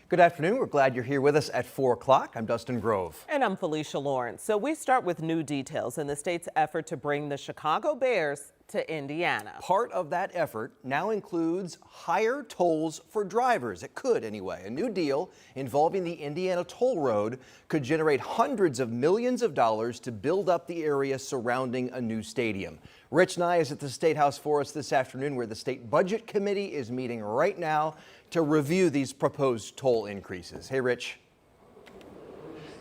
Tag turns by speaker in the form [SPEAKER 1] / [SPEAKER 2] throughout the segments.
[SPEAKER 1] Good afternoon. We're glad you're here with us at 4 o'clock. I'm Dustin Grove.
[SPEAKER 2] And I'm Felicia Lawrence. So we start with new details in the state's effort to bring the Chicago Bears to Indiana.
[SPEAKER 1] Part of that effort now includes higher tolls for drivers. It could anyway. A new deal involving the Indiana Toll Road could generate hundreds of millions of dollars to build up the area surrounding a new stadium. Rich Nye is at the State House for us this afternoon, where the State Budget Committee is meeting right now to review these proposed toll increases. Hey, Rich.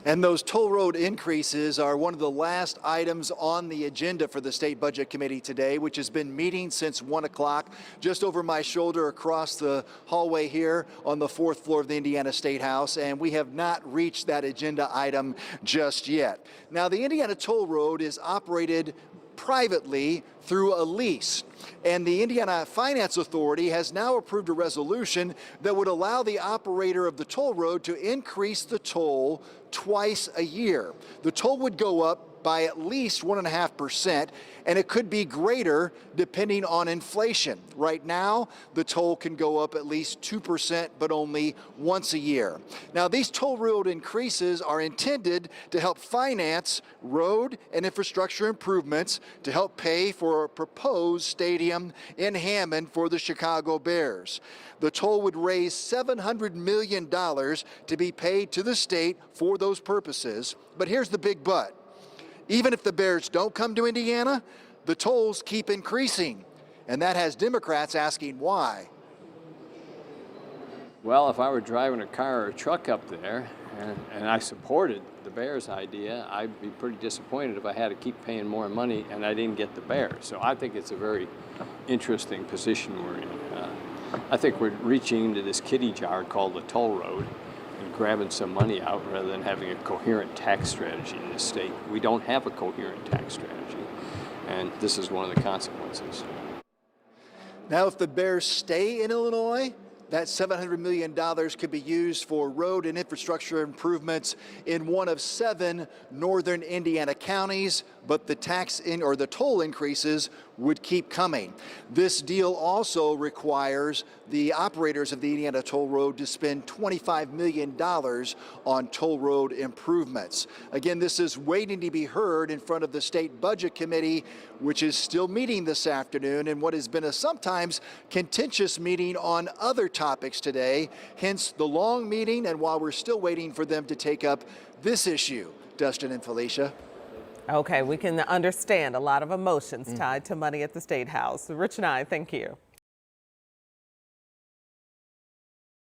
[SPEAKER 3] And those toll road increases are one of the last items on the agenda for the State Budget Committee today, which has been meeting since 1 o'clock, just over my shoulder across the hallway here on the 4th floor of the Indiana State House. And we have not reached that agenda item just yet. Now, the Indiana Toll Road is operated privately through a lease. And the Indiana Finance Authority has now approved a resolution that would allow the operator of the toll road to increase the toll twice a year. The toll would go up by at least 1.5%, and it could be greater depending on inflation. Right now, the toll can go up at least 2%, but only once a year. Now, these toll road increases are intended to help finance road and infrastructure improvements to help pay for a proposed stadium in Hammond for the Chicago Bears. The toll would raise $700 million to be paid to the state for those purposes. But here's the big but. Even if the Bears don't come to Indiana, the tolls keep increasing. And that has Democrats asking why.
[SPEAKER 4] Well, if I were driving a car or a truck up there and I supported the Bears idea, I'd be pretty disappointed if I had to keep paying more money and I didn't get the Bears. So I think it's a very interesting position we're in. I think we're reaching into this kitty jar called the toll road and grabbing some money out rather than having a coherent tax strategy in this state. We don't have a coherent tax strategy, and this is one of the consequences.
[SPEAKER 3] Now, if the Bears stay in Illinois, that $700 million could be used for road and infrastructure improvements in one of 7 northern Indiana counties, but the the toll increases would keep coming. This deal also requires the operators of the Indiana Toll Road to spend $25 million on toll road improvements. Again, this is waiting to be heard in front of the State Budget Committee, which is still meeting this afternoon, and what has been a sometimes contentious meeting on other topics today, hence the long meeting, and while we're still waiting for them to take up this issue. Dustin and Felicia.
[SPEAKER 2] Okay, we can understand a lot of emotions tied to money at the State House. Rich Nye, thank you.